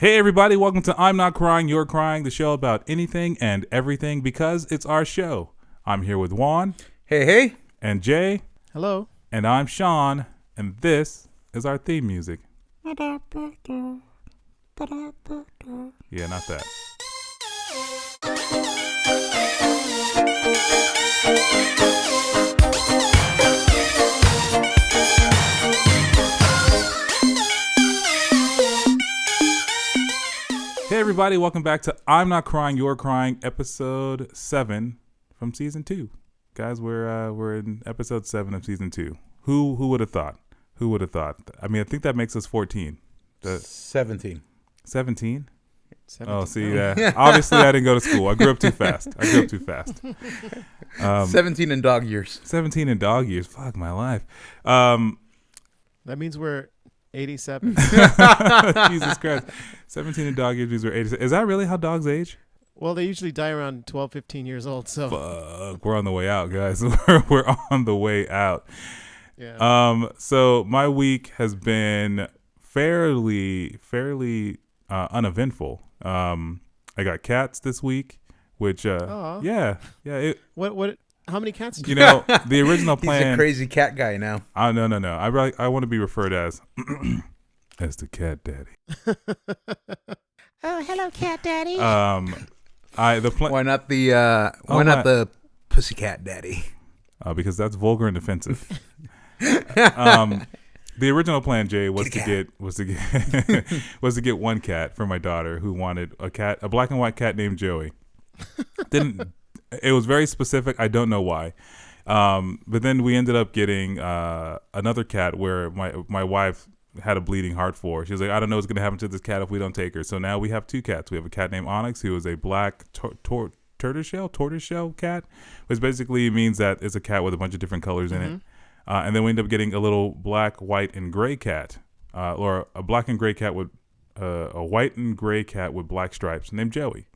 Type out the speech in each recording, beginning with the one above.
Hey everybody, welcome to I'm Not Crying, You're Crying, the show about anything and everything because it's our show. I'm here with Juan. Hey. And Jay. Hello. And I'm Sean, and this is our theme music. Yeah, not that. Hey everybody, welcome back to I'm Not Crying, You're Crying, episode 7 from season 2. Guys, we're in episode 7 of season 2. Who would have thought? Who would have thought? I mean, I think that makes us 14. 17. 17? Oh, see, obviously I didn't go to school. I grew up too fast. 17 in dog years. 17 in dog years. Fuck my life. That means we're 87. Jesus Christ. 17 in dog years means we're 87. Is that really how dogs age? Well, they usually die around 12, 15 years old. So fuck, we're on the way out, guys. We're on the way out. Yeah. So my week has been fairly uneventful. I got cats this week, which yeah. What? How many cats? You know, the original plan. He's a crazy cat guy now. No. I want to be referred as the cat daddy. Oh, hello, cat daddy. Why not the pussycat daddy? Because that's vulgar and offensive. The original plan, Jay, was to get one cat for my daughter who wanted a black and white cat named Joey. It was very specific. I don't know why. But then we ended up getting another cat where my wife had a bleeding heart for. She was like, I don't know what's going to happen to this cat if we don't take her. So now we have two cats. We have a cat named Onyx, who is a black tortoiseshell cat, which basically means that it's a cat with a bunch of different colors in it. And then we end up getting a little black, white, and gray cat, or a black and gray cat with a white and gray cat with black stripes named Joey.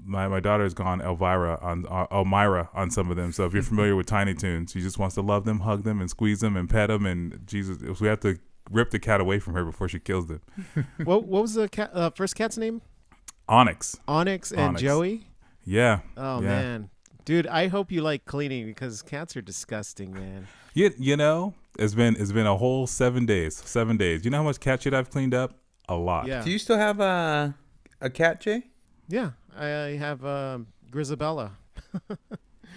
My daughter has gone Elmira on some of them. So if you're familiar with Tiny Toons, she just wants to love them, hug them, and squeeze them, and pet them. And Jesus, we have to rip the cat away from her before she kills them. What was the first cat's name? Onyx. Onyx and Joey? Yeah. Oh, yeah. Man. Dude, I hope you like cleaning because cats are disgusting, man. You know, it's been a whole 7 days. 7 days. You know how much cat shit I've cleaned up? A lot. Yeah. Do you still have a cat, Jay? Yeah, I have Grisabella.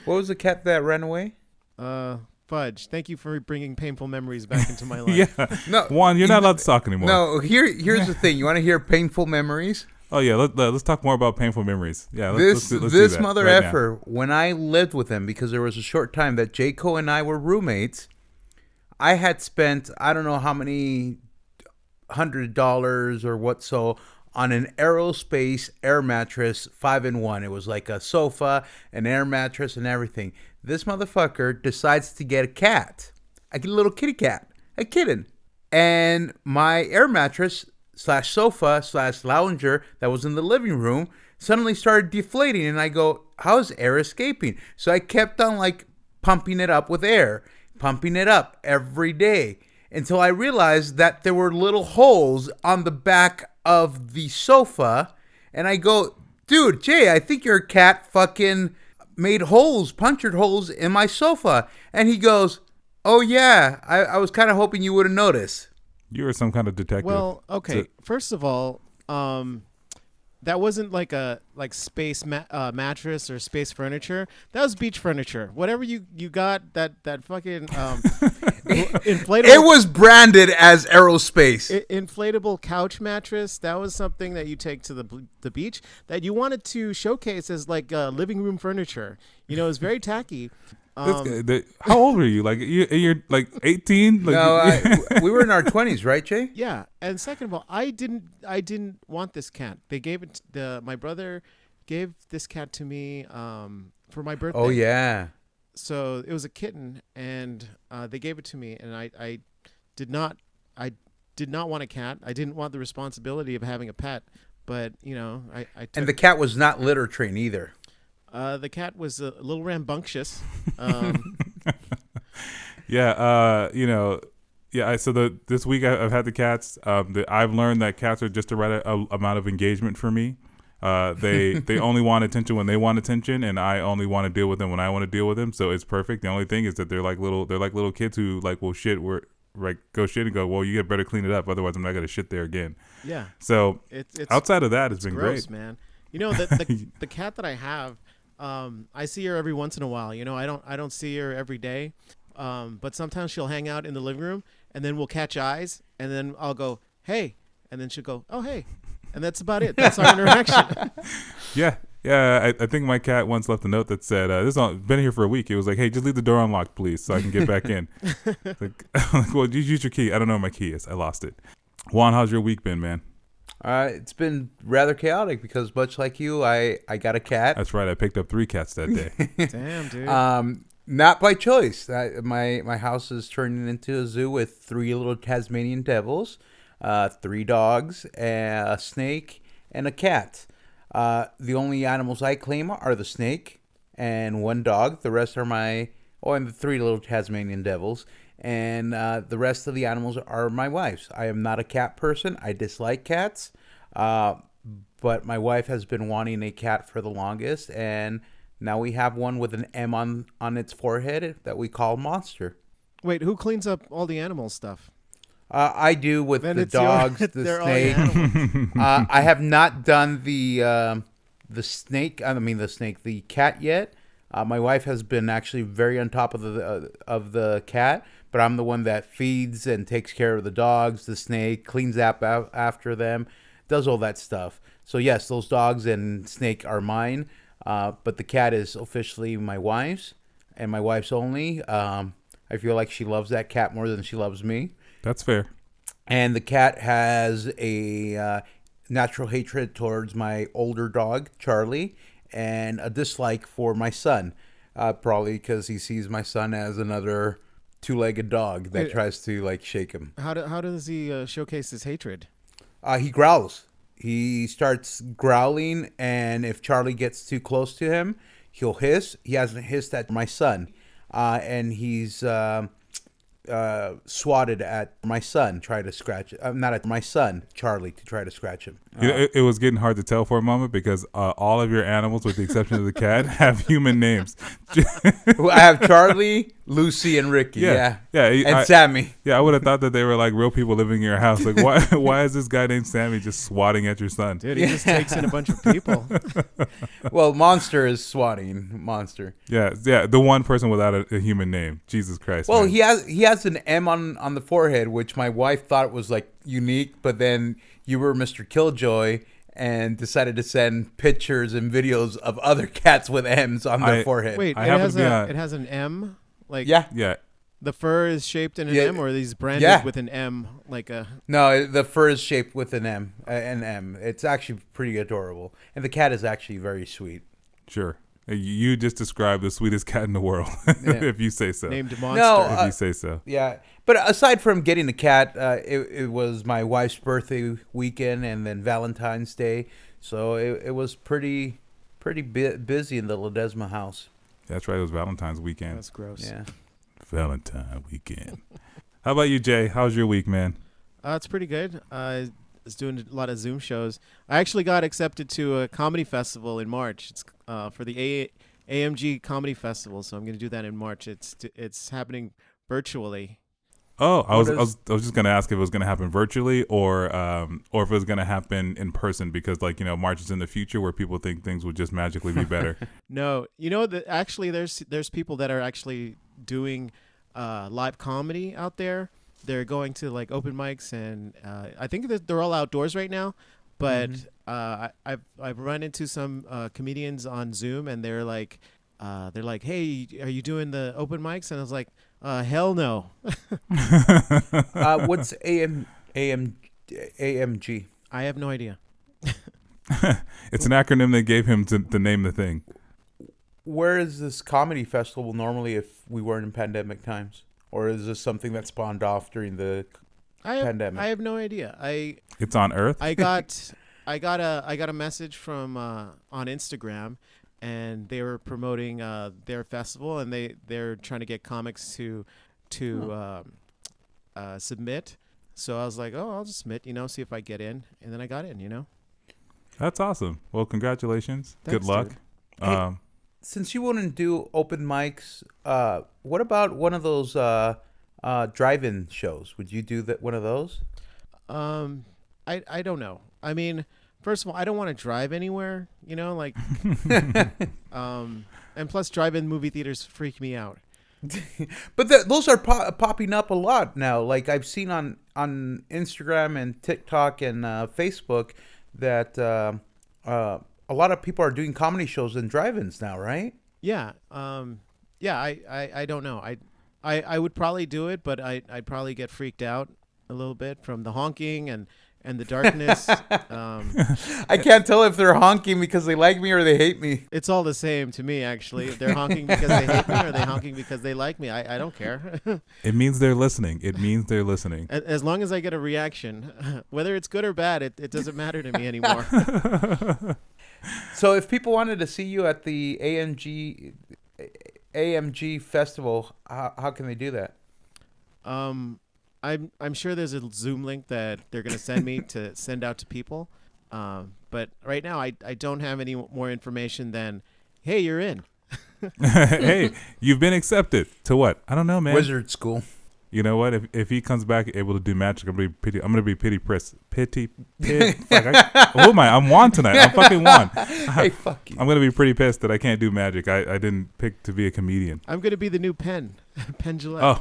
What was the cat that ran away? Fudge. Thank you for bringing painful memories back into my life. Yeah. No, Juan, you're not allowed to talk anymore. No, here's the thing. You want to hear painful memories? Oh yeah, let's talk more about painful memories. Yeah, let's do this that mother right effer. When I lived with him, because there was a short time that Jayco and I were roommates, I had spent I don't know how many $100 or what so on an aerospace air mattress 5-in-1. It was like a sofa, an air mattress, and everything. This motherfucker decides to get a cat. I get a little kitty cat, a kitten, and my air mattress / sofa / lounger that was in the living room suddenly started deflating, and I go, how's air escaping? So I kept on like pumping it up with air, pumping it up every day until I realized that there were little holes on the back of the sofa, and I go, dude, Jay, I think your cat fucking made holes, punctured holes in my sofa. And he goes, oh yeah, I was kind of hoping you wouldn't notice. You were some kind of detective. Well, okay. First of all, that wasn't like a space mattress or space furniture. That was beach furniture. Whatever you got, that fucking inflatable. It was branded as aerospace. Inflatable couch mattress. That was something that you take to the beach that you wanted to showcase as like living room furniture. You know, it was very tacky. How old were you? Like you're like 18? Like, no, we were in our 20s, right, Jay? Yeah, and second of all, I didn't want this cat. They gave it. My brother gave this cat to me for my birthday. Oh yeah. So it was a kitten, and they gave it to me, and I did not want a cat. I didn't want the responsibility of having a pet, but you know, I took, and the cat was not litter trained either. The cat was a little rambunctious. Yeah, you know, Yeah, this week I've had the cats. I've learned that cats are just the right amount of engagement for me. They only want attention when they want attention, and I only want to deal with them when I want to deal with them. So it's perfect. The only thing is that they're like little kids who like will shit. Go shit and go. Well, you better clean it up, otherwise I'm not gonna shit there again. Yeah. So it's outside of that, it's been gross, great, man. You know the cat that I have, I see her every once in a while. You know, I don't see her every day, but sometimes she'll hang out in the living room, and then we'll catch eyes, and then I'll go, hey, and then she'll go, oh hey, and that's about it. That's our interaction. Yeah. I think my cat once left a note that said, been here for a week. It was like, hey, just leave the door unlocked, please, so I can get back in. Like, well, you use your key. I don't know where my key is. I lost it. Juan, how's your week been, man? It's been rather chaotic because much like you, I got a cat. That's right. I picked up 3 cats that day. Damn, dude. Not by choice. My house is turning into a zoo with 3 little Tasmanian devils, 3 dogs, a snake, and a cat. The only animals I claim are the snake and 1 dog. The rest are and the 3 little Tasmanian devils. And the rest of the animals are my wife's. I am not a cat person. I dislike cats. But my wife has been wanting a cat for the longest. And now we have one with an M on its forehead that we call Monster. Wait, who cleans up all the animal stuff? I do with Then the it's dogs, your- the they're all your snake. animals. I have not done the snake. I mean the snake, the cat yet. My wife has been actually very on top of the cat, but I'm the one that feeds and takes care of the dogs, the snake, cleans up after them, does all that stuff. So yes, those dogs and snake are mine, but the cat is officially my wife's and my wife's only. I feel like she loves that cat more than she loves me. That's fair. And the cat has a natural hatred towards my older dog, Charlie, and a dislike for my son, probably because he sees my son as another 2-legged dog that tries to like shake him. How does he showcase his hatred? He growls. He starts growling, and if Charlie gets too close to him, he'll hiss. He hasn't hissed at my son, and he's swatted at my son, try to scratch not at my son, Charlie, to try to scratch him. It was getting hard to tell for a moment because all of your animals, with the exception of the cat, have human names. I have Charlie, Lucy, and Ricky. Yeah. And Sammy. Yeah, I would have thought that they were like real people living in your house. Like, why is this guy named Sammy just swatting at your son? Dude, he just takes in a bunch of people. Well, Monster is swatting. Monster. Yeah, the one person without a human name. Jesus Christ. Well, man. he has an M on the forehead, which my wife thought was like unique, but then you were Mr. Killjoy and decided to send pictures and videos of other cats with M's on their forehead. Wait, I it happen to be on- has an M? Like Yeah. the fur is shaped in an Yeah. M, or are these branded Yeah. with an M? Like a No, the fur is shaped with an M. It's actually pretty adorable, and the cat is actually very sweet. Sure. You just described the sweetest cat in the world, if you say so. named Monster. No, If you say so. Yeah, but aside from getting a cat, it was my wife's birthday weekend and then Valentine's Day, so it was pretty busy in the Ledesma house. That's right. It was Valentine's weekend. That's gross. Yeah. Valentine weekend. How about you, Jay? How's your week, man? It's pretty good. I was doing a lot of Zoom shows. I actually got accepted to a comedy festival in March. It's for the AMG Comedy Festival, so I'm going to do that in March. It's happening virtually. Oh, I was just gonna ask if it was gonna happen virtually or if it was gonna happen in person because March is in the future where people think things would just magically be better. No, actually there's people that are actually doing live comedy out there. They're going to like open mics and I think that they're all outdoors right now. But I've run into some comedians on Zoom and they're like, hey, are you doing the open mics? And I was like, hell no. What's AMG? I have no idea. It's an acronym they gave him to name the thing. Where is this comedy festival normally if we weren't in pandemic times? Or is this something that spawned off during the pandemic? I have no idea. It's on Earth. I got a message from on Instagram, and they were promoting their festival, and they're trying to get comics to submit. So I was like, oh, I'll just submit, see if I get in. And then I got in. That's awesome. Well, congratulations. Thanks, Good luck. dude. Hey, since you wouldn't do open mics, what about one of those drive-in shows? Would you do one of those? I don't know. I mean, first of all, I don't want to drive anywhere, like, and plus drive-in movie theaters freak me out. But those are popping up a lot now. Like I've seen on Instagram and TikTok and Facebook that a lot of people are doing comedy shows in drive-ins now, right? Yeah. Yeah. I don't know. I would probably do it, but I'd probably get freaked out a little bit from the honking and the darkness. I can't tell if they're honking because they like me or they hate me. It's all the same to me, actually. They're honking because they hate me or they honking because they like me. I don't care. It means they're listening. It means they're listening. As long as I get a reaction, whether it's good or bad, it doesn't matter to me anymore. So if people wanted to see you at the AMG festival, how can they do that? I'm sure there's a Zoom link that they're going to send me to send out to people. But right now I don't have any more information than, hey, you're in. Hey, you've been accepted to what? I don't know, man. Wizard school. You know what? If he comes back able to do magic, I'm gonna be pity pressed. Fuck, who am I? I'm Juan tonight. I'm fucking Juan. Hey, fuck you. I'm gonna be pretty pissed that I can't do magic. I didn't pick to be a comedian. I'm going to be the new Penn Gillette.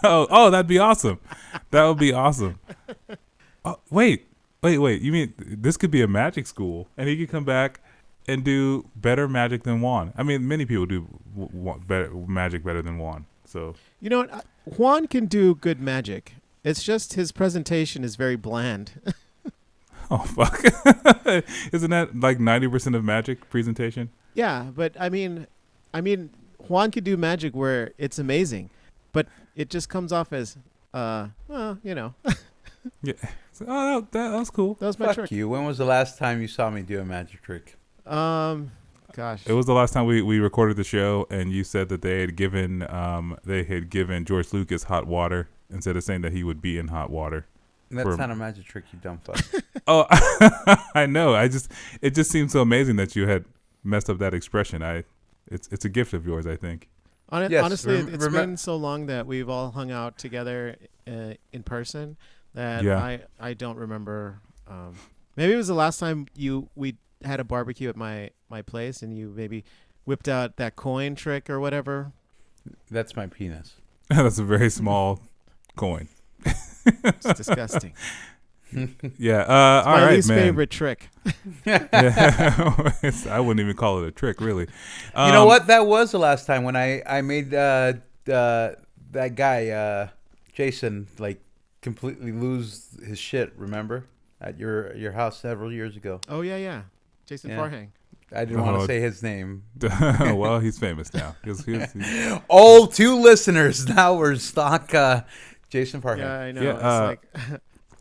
Oh, that'd be awesome. That would be awesome. Oh, wait. You mean this could be a magic school, and he could come back and do better magic than Juan? I mean, many people do magic better than Juan. So You know what? Juan can do good magic. It's just his presentation is very bland. oh fuck, isn't that like 90% of magic presentation? Yeah, but I mean, Juan could do magic where it's amazing, but it just comes off as, well, Yeah. So, oh, that was cool. That was my Fuck trick. you. When was the last time you saw me do a magic trick? Gosh. It was the last time we recorded the show, and you said that they had given George Lucas hot water instead of saying that he would be in hot water. That's not a magic trick, you dumb fuck. Oh, I know. It just seems so amazing that you had messed up that expression. It's a gift of yours, I think. Yes, Honestly, it's been so long that we've all hung out together in person that I don't remember. Maybe it was the last time we had a barbecue at my place and you maybe whipped out that coin trick or whatever. That's my penis. That's a very small coin. It's disgusting. Yeah. It's all my right, least man. favorite trick. Yeah. I wouldn't even call it a trick, really. You know what? That was the last time when I made that guy Jason like completely lose his shit. Remember at your house several years ago. Oh yeah. Jason Farhang. I didn't want to say his name. Well, he's famous now. He's All 2 listeners now were stock Jason Farhang. Yeah, I know. Yeah, It's like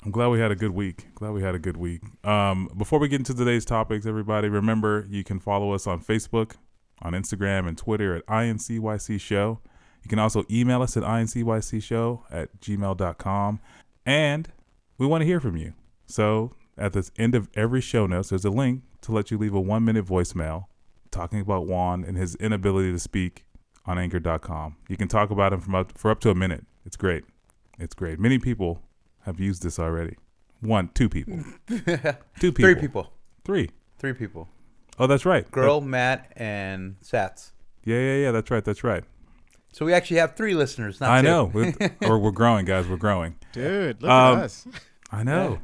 I'm glad we had a good week. Before we get into today's topics, everybody, remember you can follow us on Facebook, on Instagram, and Twitter at INCYCSHOW. You can also email us at INCYCShow@gmail.com. And we want to hear from you. So at the end of every show notes, there's a link to let you leave a 1-minute voicemail talking about Juan and his inability to speak on Anchor.com. You can talk about him for up to a minute. It's great. Many people have used this already. 2 people. 2 people. 3 people. 3 people. Oh, that's right. Girl, Matt, and Sats. Yeah. That's right. So we actually have 3 listeners. Not I 2. know. We're growing, guys. We're growing. dude, look at us. I know. Yeah.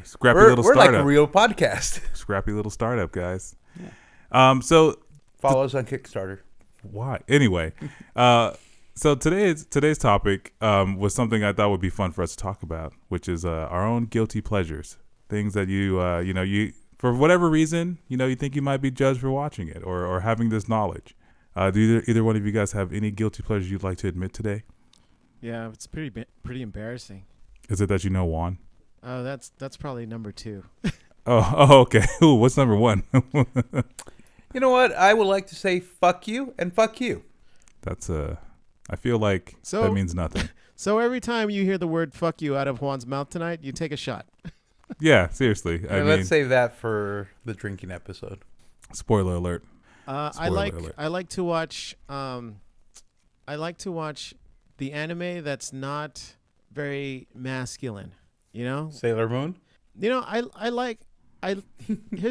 Scrappy We're little startup. like a real podcast. Scrappy little startup, guys. Yeah. So follow us on Kickstarter. Why? Anyway, so today's topic was something I thought would be fun for us to talk about, which is our own guilty pleasures, things that you for whatever reason you think you might be judged for watching it or having this knowledge. Do either one of you guys have any guilty pleasures you'd like to admit today? Yeah, it's pretty embarrassing. Is it that you know Juan? Oh, that's probably number 2. Oh, okay. Ooh, what's number 1? You know what? I would like to say fuck you and fuck you. That's I feel like So- that means nothing. So every time you hear the word "fuck you" out of Juan's mouth tonight, you take a shot. Yeah, seriously. I mean, let's save that for the drinking episode. spoiler alert. I like to watch the anime that's not very masculine. You know, Sailor Moon. Here's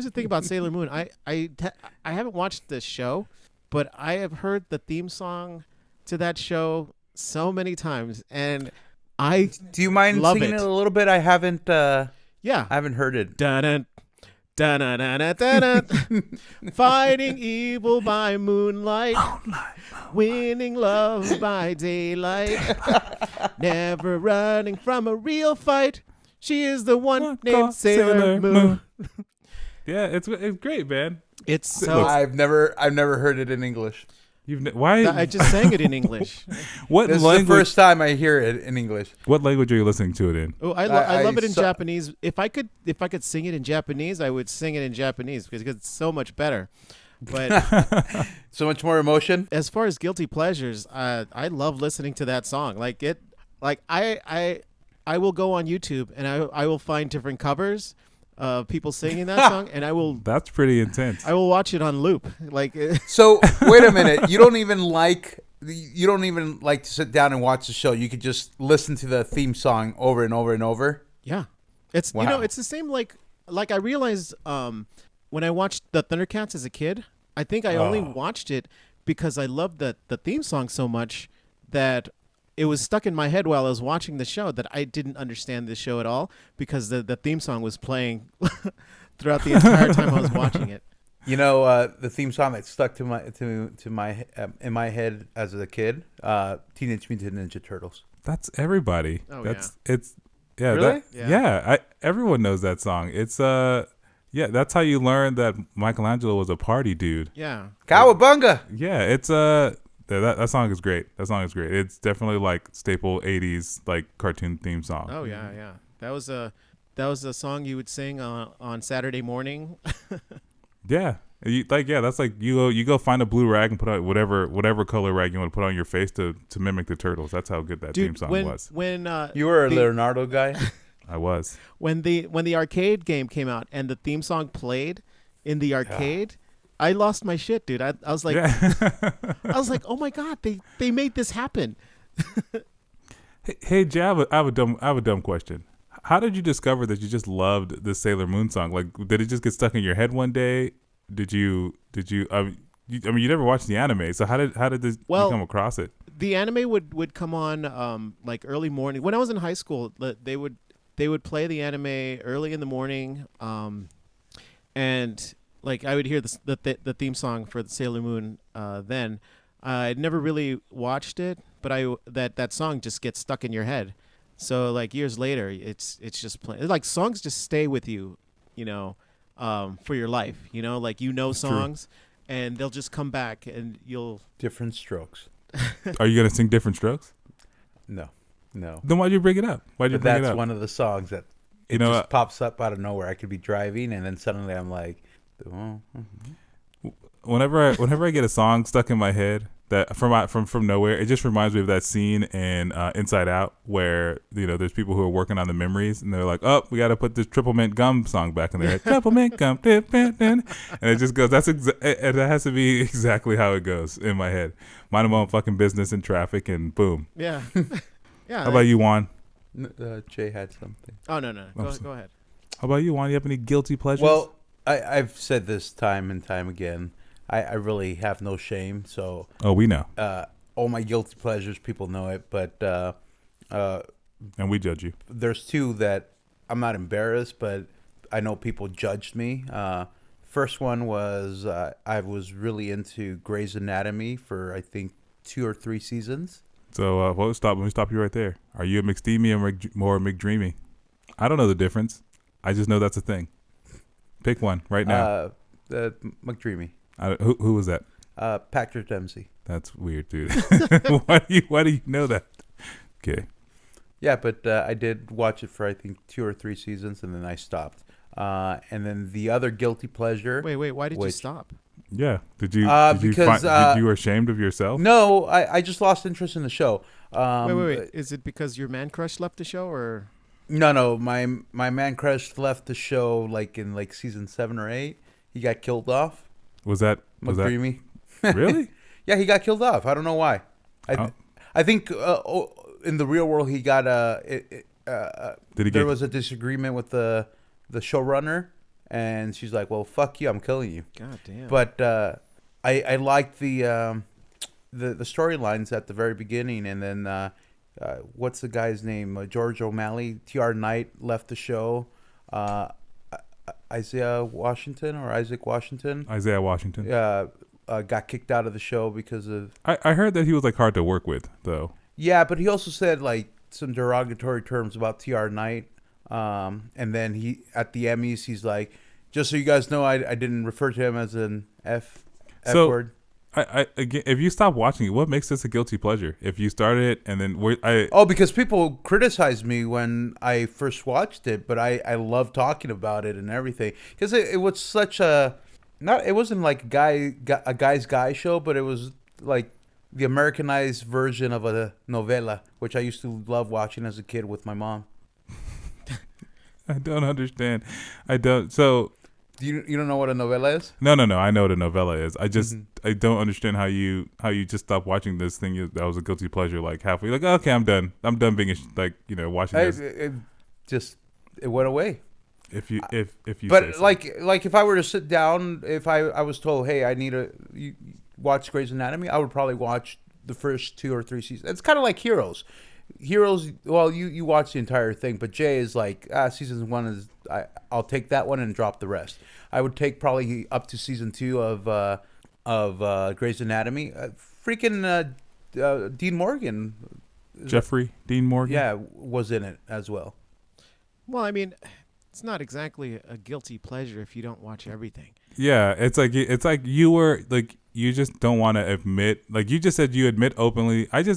the thing about Sailor Moon. I haven't watched the show, but I have heard the theme song to that show so many times, and Do you mind love singing it. it a little bit? I haven't. Yeah. I haven't heard it. Dun dun dun dun dun. Fighting evil by moonlight, winning love by daylight, never running from a real fight. She is the one named Sailor Moon. Yeah, it's great, man. It's so. I've never heard it in English. Why? I just sang it in English. What This is language? the first time I hear it in English. What language are you listening to it in? Oh, I love it in Japanese. If I could sing it in Japanese, I would sing it in Japanese because it's so much better. But So much more emotion. as far as guilty pleasures, I love listening to that song. I will go on YouTube and I will find different covers of people singing that song, and I will That's pretty intense. watch it on loop. So wait a minute. You don't even like to sit down and watch the show. You could just listen to the theme song over and over and over. Yeah, it's Wow. it's the same. Like I realized when I watched the Thundercats as a kid, I think I only watched it because I loved the theme song so much that it was stuck in my head while I was watching the show that I didn't understand the show at all because the theme song was playing throughout the entire time I was watching it. You know, the theme song that stuck to my in my head as a kid, Teenage Mutant Ninja Turtles. That's everybody. Oh, It's yeah. Really? Everyone knows that song. It's that's how you learn that Michelangelo was a party dude. Yeah. Cowabunga! Yeah, it's that song is great. That song is great. It's definitely like staple 80s like cartoon theme song. Oh yeah. That was a song you would sing on Saturday morning. Yeah. That's like you go find a blue rag and put on whatever color rag you want to put on your face to mimic the turtles. That's how good that theme song was. When You were a Leonardo guy. I was. when the arcade game came out and the theme song played in the arcade, I lost my shit, dude. I was like, oh my god, they made this happen. Hey, Jay, I have a dumb question. How did you discover that you just loved the Sailor Moon song? Like, did it just get stuck in your head one day? Did you? You never watched the anime, so how did this you come across it? The anime would come on like early morning. When I was in high school, they would play the anime early in the morning, and like I would hear the theme song for the Sailor Moon. Then I'd never really watched it, but that song just gets stuck in your head. So like years later, it's just playing. Like songs just stay with you, for your life. Like songs, and they'll just come back, and you'll Different Strokes. Are you gonna sing Different Strokes? No. Then why'd you bring it up? That's one of the songs that just pops up out of nowhere. I could be driving, and then suddenly I'm like, oh. Whenever I get a song stuck in my head that from nowhere, it just reminds me of that scene in Inside Out where there's people who are working on the memories and they're like, oh, we got to put this Triple Mint Gum song back in their head. Triple Mint Gum, and it just goes. That has to be exactly how it goes in my head. Mind my own fucking business in traffic, and boom. yeah. How about you, Juan? Jay had something. Oh no, go ahead. How about you, Juan? You have any guilty pleasures? Well, I've said this time and time again. I really have no shame. So we know, all my guilty pleasures, people know it. But and we judge you. there's two that I'm not embarrassed, but I know people judged me. First one was I was really into Grey's Anatomy for I think 2 or 3 seasons. So let me stop you right there. Are you a McSteamy or McDreamy? I don't know the difference. I just know that's a thing. Pick one right now. McDreamy. Who was that? Patrick Dempsey. That's weird, dude. Why do you know that? Okay. Yeah, but I did watch it for I think 2 or 3 seasons, and then I stopped. And then the other guilty pleasure. Wait, why did you stop? Yeah. Did you because did you were ashamed of yourself? no, I just lost interest in the show. Wait. Is it because your man crush left the show, or? No. My man crush left the show like in like season 7 or 8. He got killed off. Was that McDreamy. really? Yeah, he got killed off. I don't know why. I think in the real world he got Did he there was a disagreement with the showrunner, and she's like, "Well, fuck you, I'm killing you." God damn. But I liked the storylines at the very beginning, and then what's the guy's name? George O'Malley, T.R. Knight left the show. Isaiah Washington. Isaiah Washington. Got kicked out of the show because of. I heard that he was like hard to work with though. Yeah, but he also said like some derogatory terms about T.R. Knight. And then he at the Emmys he's like, just so you guys know, I didn't refer to him as an F word. I again, if you stop watching it, what makes this a guilty pleasure? If you started it and then because people criticized me when I first watched it, but I love talking about it and everything because it was such a it wasn't like a guy's guy show, but it was like the Americanized version of a novela, which I used to love watching as a kid with my mom. I don't understand. I don't. So you don't know what a novela is? No. I know what a novella is. I just I don't understand how you just stopped watching this thing that was a guilty pleasure like halfway. Like okay, I'm done. I'm done being watching this. It went away. If you but say so. like if I were to sit down, if I was told, hey, I need you watch Grey's Anatomy, I would probably watch the first 2 or 3 seasons. It's kind of like Heroes. Well, you watch the entire thing, but Jay is like season 1 is I'll take that one and drop the rest. I would take probably up to season 2 of Grey's Anatomy. Dean Morgan, Jeffrey Dean Morgan, was in it as well. Well, I mean, it's not exactly a guilty pleasure if you don't watch everything. Yeah, it's like you were like you just don't want to admit, like you just said you admit openly. Do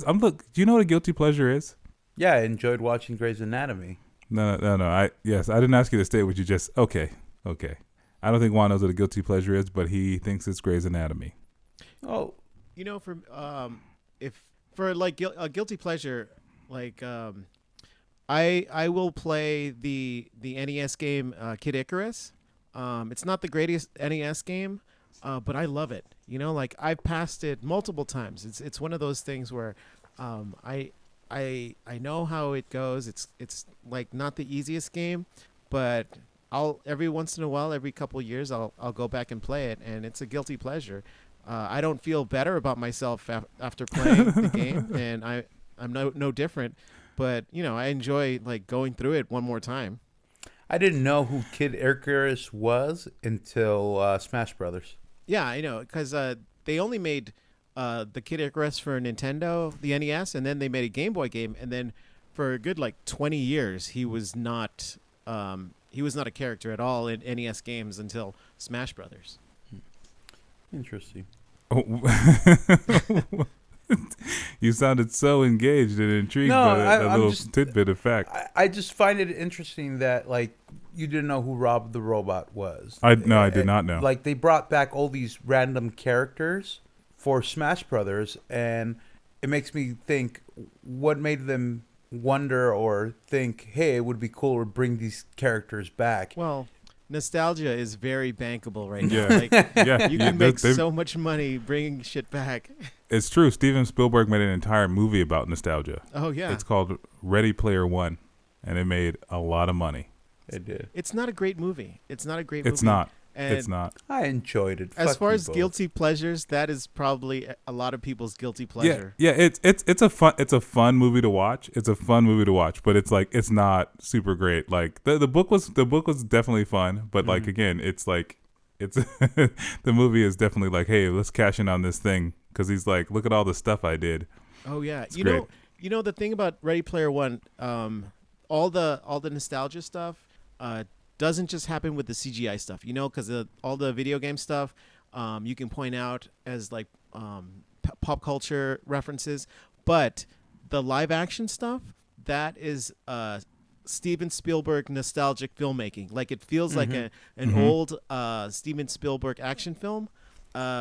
you know what a guilty pleasure is? Yeah, I enjoyed watching Grey's Anatomy. No. I didn't ask you to state what you just. Okay. I don't think Juan knows what a guilty pleasure is, but he thinks it's Grey's Anatomy. Oh, for a guilty pleasure, like I will play the NES game Kid Icarus. It's not the greatest NES game, but I love it. Like I've passed it multiple times. It's one of those things where I know how it goes. It's like not the easiest game, but I'll every once in a while, every couple of years, I'll go back and play it, and it's a guilty pleasure. I don't feel better about myself after playing the game, and I'm no different. But I enjoy like going through it one more time. I didn't know who Kid Icarus was until Smash Brothers. Yeah, I know, because they only made the Kid Icarus for Nintendo, the NES, and then they made a Game Boy game, and then for a good 20 years he was not a character at all in NES games until Smash Brothers. Interesting. Oh. You sounded so engaged and intrigued by a little tidbit of fact. I just find it interesting that you didn't know who Rob the Robot was. I did not know. Like they brought back all these random characters for Smash Brothers, and it makes me think what made them wonder or think, hey, it would be cool to bring these characters back. Well, nostalgia is very bankable right now. Yeah. You can make so much money bringing shit back. It's true. Steven Spielberg made an entire movie about nostalgia. Oh, yeah. It's called Ready Player One, and it made a lot of money. It did. It's not a great movie. It's not. And it's not. I enjoyed it. As far as guilty pleasures, that is probably a lot of people's guilty pleasure. Yeah. It's a fun movie to watch. It's a fun movie to watch, but it's not super great. Like the book was definitely fun, but again, it's the movie is definitely like, hey, let's cash in on this thing because he's like, look at all the stuff I did. Oh yeah, it's great. know the thing about Ready Player One, all the nostalgia stuff. Doesn't just happen with the CGI stuff, because all the video game stuff you can point out as pop culture references, but the live action stuff, that is Steven Spielberg nostalgic filmmaking. Like it feels like an old Steven Spielberg action film.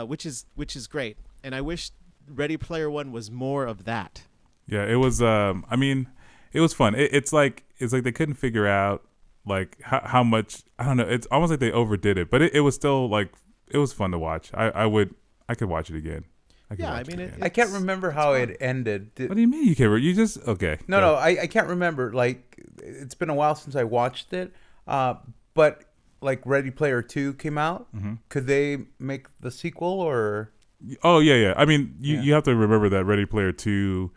which is great. And I wish Ready Player One was more of that. Yeah, it was. I mean, it was fun. It's like they couldn't figure out like how much. I don't know. It's almost like they overdid it, but it was still like it was fun to watch. I could watch it again. I mean, I can't remember how it ended. What do you mean you can't? You just okay? No, I can't remember. Like, it's been a while since I watched it. But like Ready Player 2 came out. Mm-hmm. Could they make the sequel or? Oh yeah. I mean, you have to remember that Ready Player 2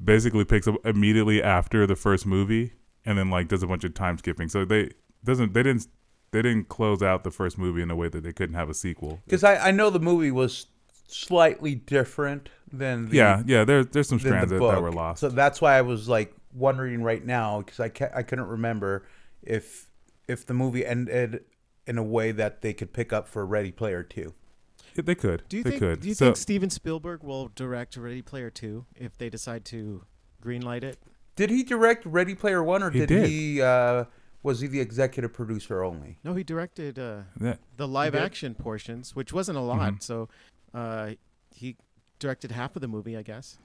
basically picks up immediately after the first movie, and then like does a bunch of time skipping. So they didn't close out the first movie in a way that they couldn't have a sequel. Because I know the movie was slightly different than the there's some strands that were lost. So that's why I was like wondering right now, because I couldn't remember if the movie ended in a way that they could pick up for Ready Player 2. Yeah, they could. Do you think Steven Spielberg will direct Ready Player 2 if they decide to greenlight it? Did he direct Ready Player 1 or did he was he the executive producer only? No, he directed the live action portions, which wasn't a lot. Mm-hmm. So he directed half of the movie, I guess.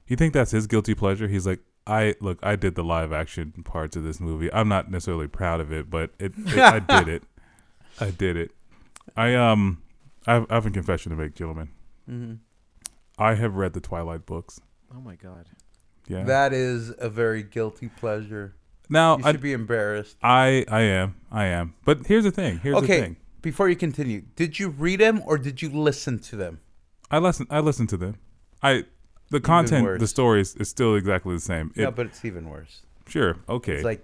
You think that's his guilty pleasure? He's like, I did the live action parts of this movie. I'm not necessarily proud of it, but I did it. I did it. I have a confession to make, gentlemen. Mm-hmm. I have read the Twilight books. Oh my God. Yeah. That is a very guilty pleasure. Now you should be embarrassed. I am. But here's the thing. The thing. Before you continue, did you read them or did you listen to them? I listened to them. The content, the story is still exactly the same. No, but it's even worse. Sure. Okay. It's like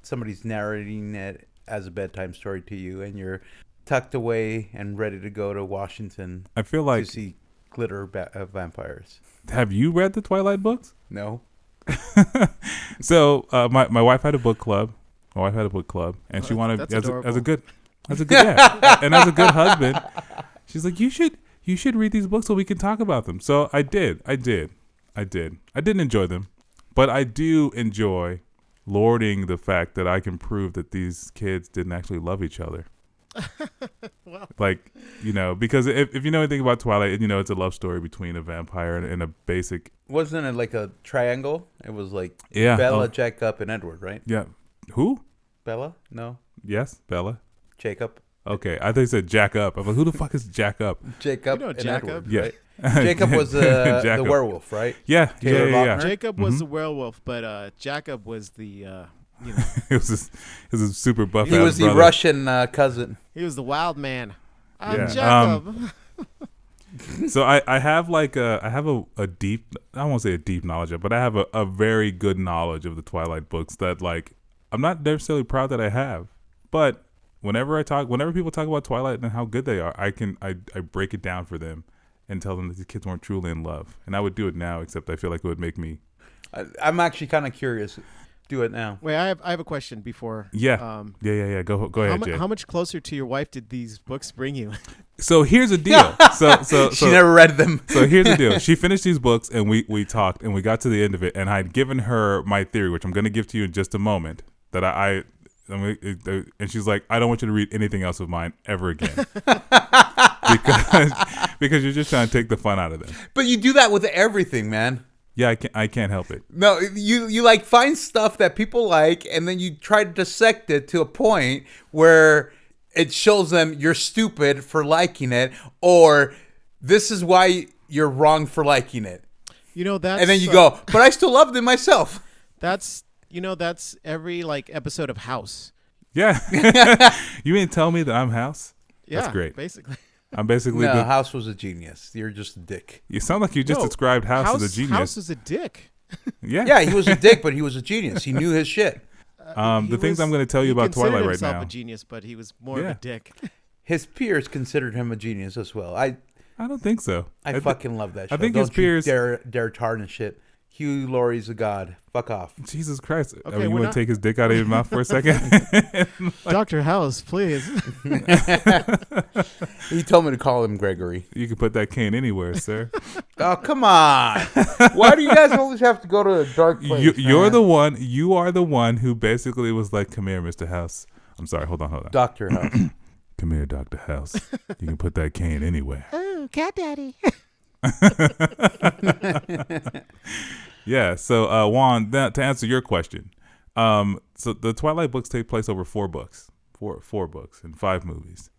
somebody's narrating it as a bedtime story to you, and you're tucked away and ready to go to Washington. I feel like to see glitter vampires. Have you read the Twilight books? No. So my wife had a book club. And she wanted as a good and as a good husband, she's like, you should read these books so we can talk about them. So I did. I didn't enjoy them, but I do enjoy lording the fact that I can prove that these kids didn't actually love each other. Well. Like, because if you know anything about Twilight, it's a love story between a vampire and a basic. Wasn't it like a triangle? It was like Bella, Jacob, and Edward, right? Yeah. Who? Bella? No. Yes, Bella. Jacob. Okay, I think it said Jack Up. I'm like, who the fuck is Jack Up? Jacob and Jacob? Edward, yeah. Right? Jacob was the werewolf, right? Yeah. Jacob was the werewolf, but Jacob was the, it was a super buff. He was the brother. Russian cousin. He was the wild man. I'm Jacob. So I have a deep, I won't say a deep knowledge of, but I have a very good knowledge of the Twilight books that like I'm not necessarily proud that I have, but whenever people talk about Twilight and how good they are, I break it down for them and tell them that the kids weren't truly in love. And I would do it now, except I feel like it would make me. I'm actually kind of curious. Do it now. Wait, I have a question before. Yeah. Yeah. Go ahead, Jay. How much closer to your wife did these books bring you? So here's the deal. So she never read them. So here's the deal. She finished these books and we talked and we got to the end of it, and I had given her my theory, which I'm going to give to you in just a moment. That and she's like, I don't want you to read anything else of mine ever again. because you're just trying to take the fun out of them. But you do that with everything, man. Yeah, I can't help it. No, you like find stuff that people like, and then you try to dissect it to a point where it shows them you're stupid for liking it, or this is why you're wrong for liking it. That's and then you go, but I still loved it myself. That's every like episode of House. Yeah. You mean tell me that I'm House? Yeah, that's great. Basically. I'm basically no. House was a genius. You're just a dick. You sound like you just described House as a genius. House was a dick. Yeah, he was a dick, but he was a genius. He knew his shit. The things I'm going to tell you about Twilight right now. He considered himself a genius, but he was more of a dick. His peers considered him a genius as well. I don't think so. I fucking love that show. I think Don't his peers dare tarnish it. Hugh Laurie's a god. Fuck off. Jesus Christ. Okay, you want to take his dick out of your mouth for a second? Dr. House, please. He told me to call him Gregory. You can put that cane anywhere, sir. Oh, come on. Why do you guys always have to go to a dark place? You are the one who basically was like, come here, Mr. House. I'm sorry, hold on. Dr. House. Come here, Dr. House. You can put that cane anywhere. Oh, cat daddy. Yeah, so Juan, to answer your question, so the Twilight books take place over four books and 5 movies.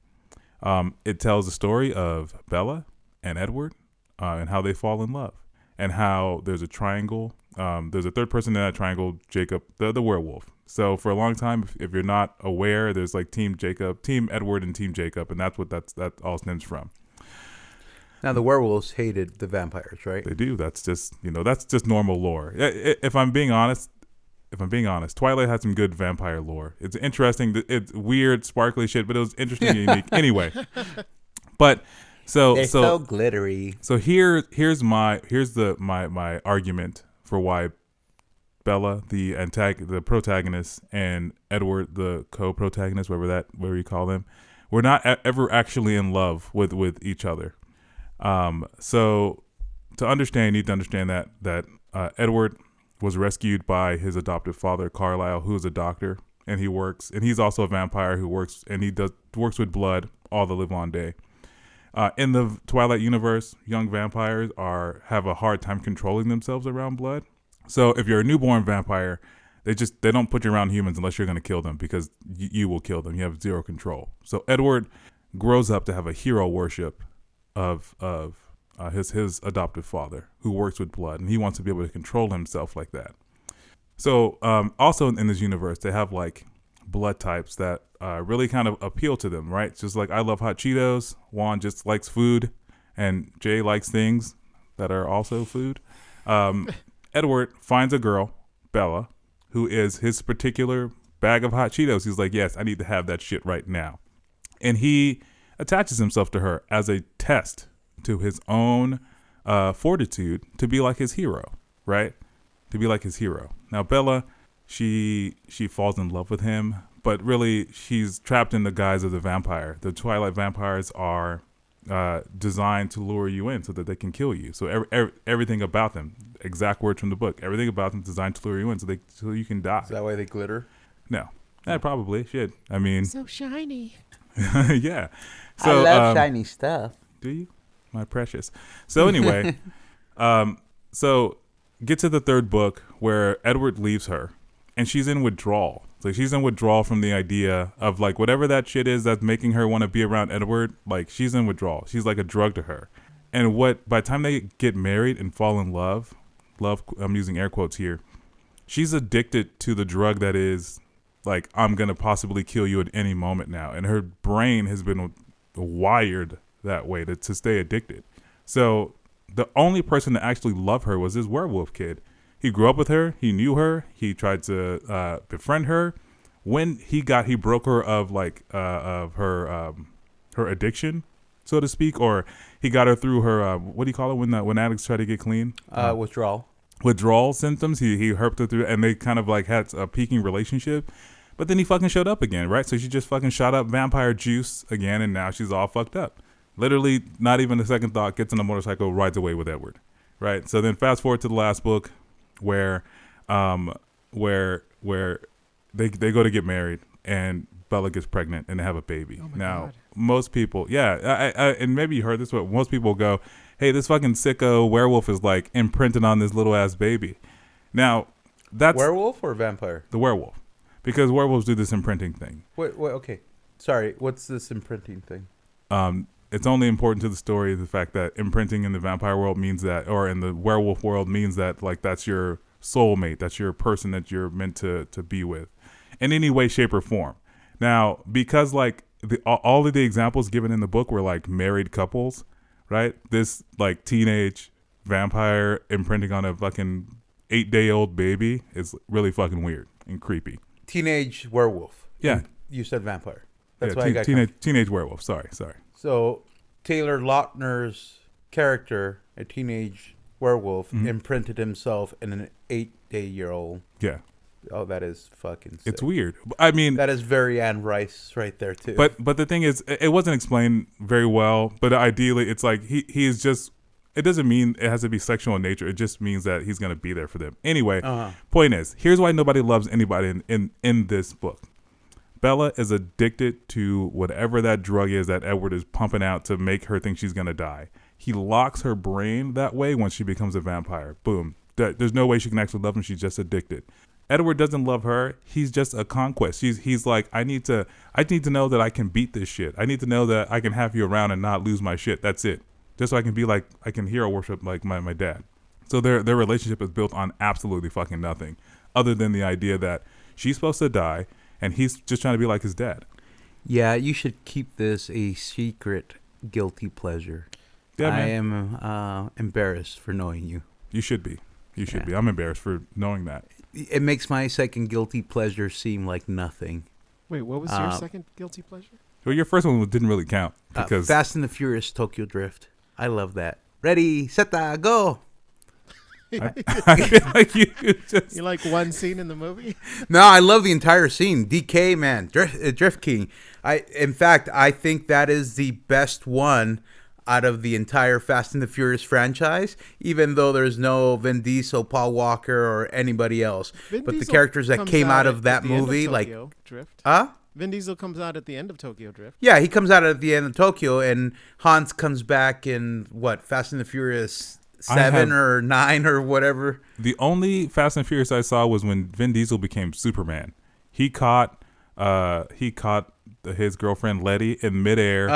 It tells the story of Bella and Edward and how they fall in love and how there's a triangle. There's a third person in that triangle, Jacob, the werewolf. So for a long time, if you're not aware, there's like Team Jacob, Team Edward, and Team Jacob, and that's what that all stems from. Now the werewolves hated the vampires, right? They do. That's just normal lore. If I'm being honest, Twilight had some good vampire lore. It's interesting. It's weird, sparkly shit, but it was interesting and unique. Anyway, but They're so glittery. So here's my argument for why Bella, the protagonist, and Edward, the co-protagonist, whatever you call them, were not ever actually in love with each other. So to understand, you need to understand that Edward was rescued by his adoptive father, Carlisle, who is a doctor, and he's also a vampire who works with blood all the live on day. In the Twilight universe, young vampires have a hard time controlling themselves around blood. So if you're a newborn vampire, they don't put you around humans unless you're going to kill them, because you will kill them. You have zero control. So Edward grows up to have a hero worship of his adoptive father, who works with blood, and he wants to be able to control himself like that. So also in this universe, they have like blood types that really kind of appeal to them, right? Just like I love hot Cheetos, Juan just likes food, and Jay likes things that are also food. Edward finds a girl, Bella, who is his particular bag of hot Cheetos. He's like, yes, I need to have that shit right now. And he attaches himself to her as a test to his own fortitude to be like his hero, right? To be like his hero. Now, Bella, she falls in love with him, but really she's trapped in the guise of the vampire. The Twilight vampires are designed to lure you in so that they can kill you. So everything about them, exact words from the book, everything about them is designed to lure you in so you can die. Is that why they glitter? No. Probably. Shit. I mean. So shiny. Yeah. So, I love shiny stuff. Do you? My precious. So anyway, so get to the third book where Edward leaves her and she's in withdrawal. So she's in withdrawal from the idea of like whatever that shit is that's making her want to be around Edward. Like she's in withdrawal. She's like a drug to her. And by the time they get married and fall in love, I'm using air quotes here, she's addicted to the drug that is like, I'm going to possibly kill you at any moment now. And her brain has been wired that way to stay addicted. So the only person to actually love her was this werewolf kid. He grew up with her. He knew her. He tried to befriend her. When he broke her of her addiction, so to speak, or he got her through her what do you call it when addicts try to get clean? Withdrawal symptoms. He herped her through, and they kind of like had a peaking relationship. But then he fucking showed up again, right? So she just fucking shot up vampire juice again, and now she's all fucked up. Literally, not even a second thought, gets on a motorcycle, rides away with Edward, right? So then fast forward to the last book where they go to get married, and Bella gets pregnant, and they have a baby. Oh my now, God. most people, and maybe you heard this, but most people go, hey, this fucking sicko werewolf is like imprinted on this little ass baby. Now, that's werewolf or vampire? The werewolf. Because werewolves do this imprinting thing. Wait, okay. Sorry, what's this imprinting thing? It's only important to the story the fact that imprinting in the vampire world means that, or in the werewolf world means that, like, that's your soulmate, that's your person that you're meant to be with, in any way, shape, or form. Now, because like all of the examples given in the book were like married couples, right? This like teenage vampire imprinting on a fucking 8-day-old baby is really fucking weird and creepy. Teenage werewolf. Yeah. You said vampire. That's yeah, why I got teenage werewolf. Sorry. So Taylor Lautner's character, a teenage werewolf, imprinted himself in an 8-day-old. Yeah. Oh, that is fucking sick. It's weird. I mean, that is very Anne Rice right there too. But the thing is, it wasn't explained very well. But ideally, it's like he is just. It doesn't mean it has to be sexual in nature. It just means that he's gonna be there for them. Anyway, point is, here's why nobody loves anybody in this book. Bella is addicted to whatever that drug is that Edward is pumping out to make her think she's going to die. He locks her brain that way when she becomes a vampire. Boom. There's no way she can actually love him. She's just addicted. Edward doesn't love her. He's just a conquest. He's like, I need to know that I can beat this shit. I need to know that I can have you around and not lose my shit. That's it. Just so I can be like, I can hero worship like my dad. So their relationship is built on absolutely fucking nothing other than the idea that she's supposed to die and he's just trying to be like his dad. Yeah, you should keep this a secret guilty pleasure. Yeah, I man. am embarrassed for knowing you. You should be. You should be. I'm embarrassed for knowing that. It makes my second guilty pleasure seem like nothing. Wait, what was your second guilty pleasure? Well, your first one didn't really count because Fast and the Furious Tokyo Drift. I love that. Ready, set, go. I feel like you just... You like one scene in the movie? No, I love the entire scene. DK, man, Drift King. In fact, I think that is the best one out of the entire Fast and the Furious franchise, even though there's no Vin Diesel, Paul Walker, or anybody else. But the characters that came out of that movie, like Drift. Vin Diesel comes out at the end of Tokyo Drift. Yeah, he comes out at the end of Tokyo, and Hans comes back in what, Fast and the Furious 7 or 9 or whatever. The only Fast and Furious I saw was when Vin Diesel became Superman. He caught his girlfriend Letty in midair.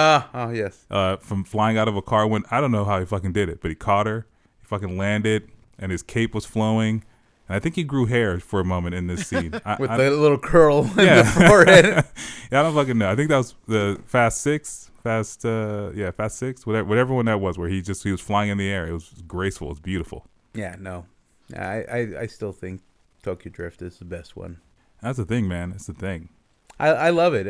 Yes. From flying out of a car. When I don't know how he fucking did it, but he caught her. He fucking landed, and his cape was flowing. And I think he grew hair for a moment in this scene. With the little curl in the forehead. Yeah, I don't fucking know. I think that was the Fast 6. Fast 6. Whatever one that was, where he was flying in the air. It was graceful. It was beautiful. Yeah, no. I still think Tokyo Drift is the best one. That's the thing, man. It's the thing. I love it.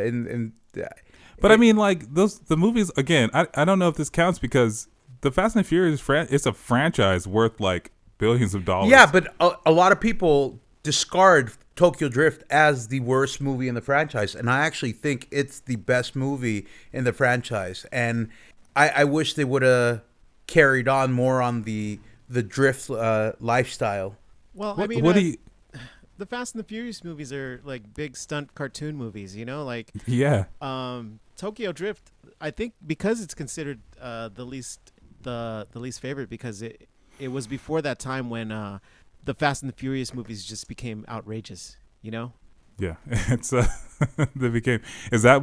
But I mean, like, the movies, again, I don't know if this counts because the Fast and Furious, it's a franchise worth, like, billions of dollars. Yeah, but a lot of people discard Tokyo Drift as the worst movie in the franchise, and I actually think it's the best movie in the franchise. And I wish they would have carried on more on the drift lifestyle. Well, I mean, the Fast and the Furious movies are like big stunt cartoon movies, you know, like Tokyo Drift. I think because it's considered the least favorite because it was before that time when the Fast and the Furious movies just became outrageous, you know? Yeah, it's they became. Is that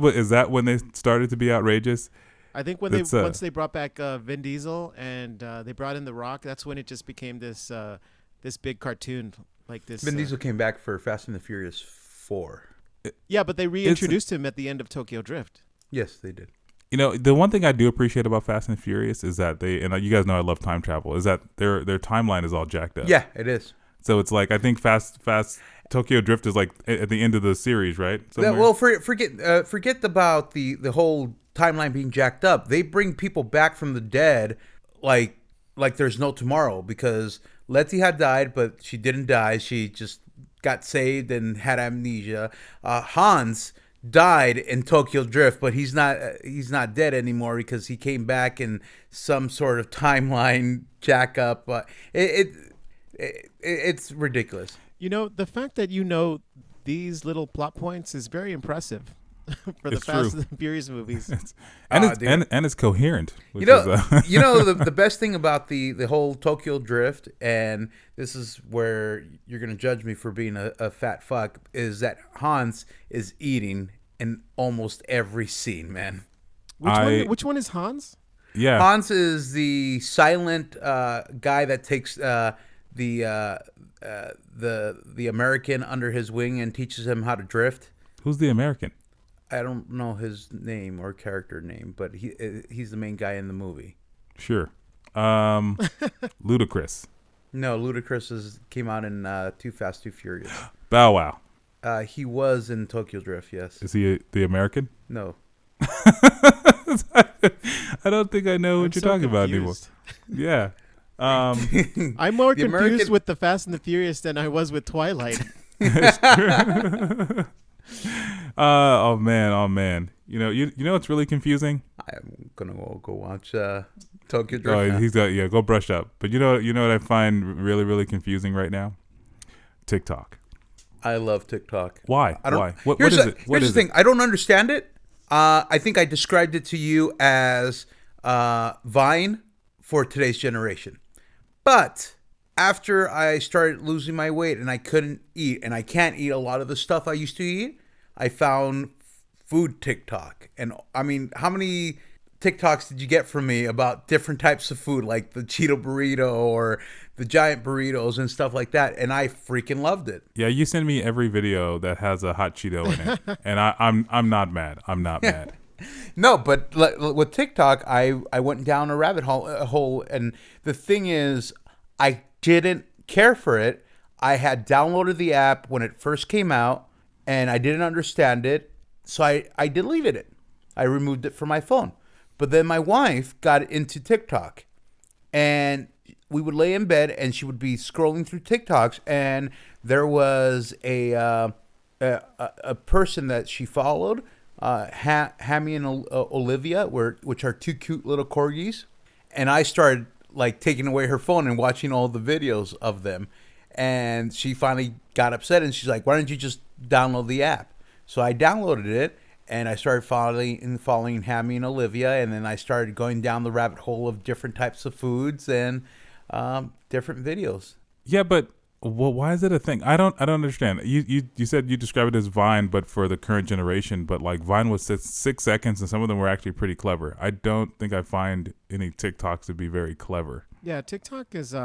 when they started to be outrageous? I think when once they brought back Vin Diesel and they brought in The Rock, that's when it just became this big cartoon like this. Vin Diesel came back for Fast and the Furious 4. Yeah, but they reintroduced him at the end of Tokyo Drift. Yes, they did. You know, the one thing I do appreciate about Fast and Furious is that and you guys know I love time travel, is that their timeline is all jacked up. Yeah, it is. So it's like, I think Fast Tokyo Drift is like at the end of the series, right? Yeah, well, forget about the whole timeline being jacked up. They bring people back from the dead like there's no tomorrow, because Letty had died, but she didn't die. She just got saved and had amnesia. Hans died in Tokyo Drift, but he's not dead anymore because he came back in some sort of timeline jack up. It's ridiculous. You know, the fact that you know these little plot points is very impressive for the Fast and Furious movies. It's coherent. You know, the best thing about the whole Tokyo Drift, and this is where you're gonna judge me for being a fat fuck, is that Hans is eating in almost every scene, man. Which one is Hans? Yeah, Hans is the silent guy that takes the American under his wing and teaches him how to drift. Who's the American? I don't know his name or character name, but he's the main guy in the movie. Sure. Ludacris. No, Ludacris came out in Too Fast, Too Furious. Bow Wow. He was in Tokyo Drift, yes. Is he the American? No. I don't think I know what you're talking about anymore. Yeah. I'm more confused with the Fast and the Furious than I was with Twilight. Oh man. You know what's really confusing? I'm gonna go watch Tokyo Drift. Oh, go brush up. But you know what I find really, really confusing right now? TikTok. I love TikTok. Why? I don't, Why? What here's is the, it? What here's is the thing. I don't understand it. I think I described it to you as Vine for today's generation. But after I started losing my weight and I couldn't eat, and I can't eat a lot of the stuff I used to eat, I found food TikTok. And I mean, how many TikToks did you get from me about different types of food, like the Cheeto burrito or the giant burritos and stuff like that? And I freaking loved it. Yeah, you send me every video that has a hot Cheeto in it, and I'm not mad. I'm not mad. No, but with TikTok, I went down a rabbit hole, and the thing is, I didn't care for it. I had downloaded the app when it first came out, and I didn't understand it, so I deleted it. I removed it from my phone. But then my wife got into TikTok, and we would lay in bed, and she would be scrolling through TikToks, and there was a person that she followed, Hammy and Olivia, which are two cute little corgis, and I started like taking away her phone and watching all the videos of them, and she finally got upset, and she's like, "Why don't you just download the app?" So I downloaded it. And I started following Hammy and Olivia, and then I started going down the rabbit hole of different types of foods and different videos. Yeah, but why is it a thing? I don't understand. You said you described it as Vine, but for the current generation. But like Vine was 6 seconds, and some of them were actually pretty clever. I don't think I find any TikToks to be very clever. Yeah, TikTok is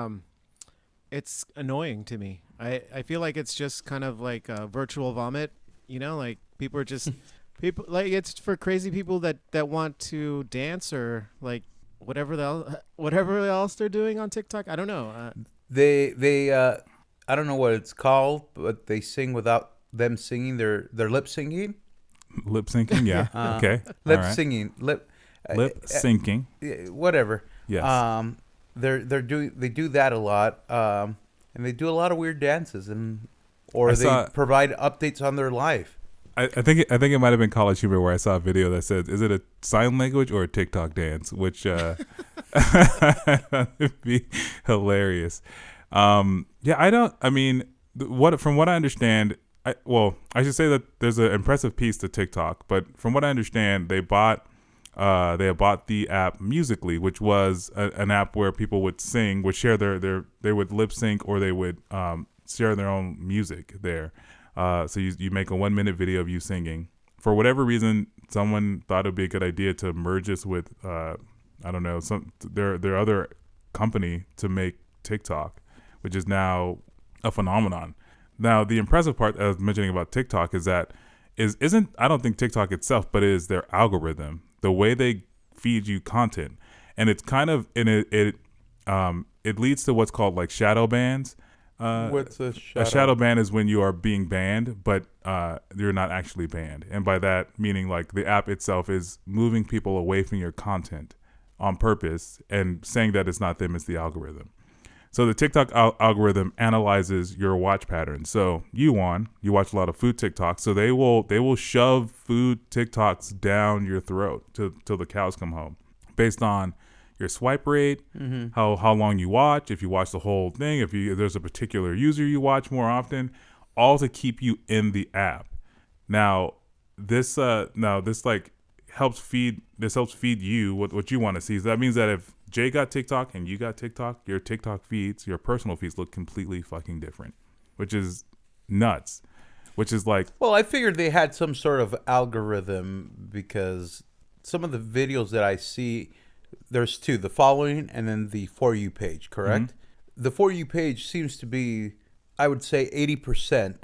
it's annoying to me. I feel like it's just kind of like a virtual vomit. You know, like people are just. People like it's for crazy people that want to dance or like whatever else they're doing on TikTok. I don't know. They I don't know what it's called, but they sing without them singing. They're lip singing. Lip syncing, yeah. Okay. Lip All right. singing. Lip syncing. Whatever. Yes. They do that a lot. And they do a lot of weird dances they provide updates on their life. I think it might have been College Humor where I saw a video that said, "Is it a sign language or a TikTok dance?" Which would be hilarious. Yeah, I mean, from what I understand, I should say that there's an impressive piece to TikTok, but from what I understand, they bought the app Musical.ly, which was an app where people would share they would lip sync, or they would share their own music there. So you make a 1 minute video of you singing. For whatever reason, someone thought it would be a good idea to merge this with, I don't know, their other company to make TikTok, which is now a phenomenon. Now, the impressive part I was mentioning about TikTok is that isn't I don't think TikTok itself, but it is their algorithm, the way they feed you content, and it's kind of it leads to what's called like shadow bans. What's a shadow? A shadow ban is when you are being banned, but you're not actually banned. And by that, meaning like the app itself is moving people away from your content on purpose and saying that it's not them, it's the algorithm. So the TikTok algorithm analyzes your watch patterns. So you watch a lot of food TikToks. So they will shove food TikToks down your throat till the cows come home, based on your swipe rate, how long you watch, if you watch the whole thing, if there's a particular user you watch more often, all to keep you in the app. Now this helps feed you what you want to see. So that means that if Jay got TikTok and you got TikTok, your TikTok feeds, your personal feeds look completely fucking different, which is nuts. Which is like, well, I figured they had some sort of algorithm, because some of the videos that I see, there's two, the following and then the For You page, correct? Mm-hmm. The For You page seems to be, I would say 80%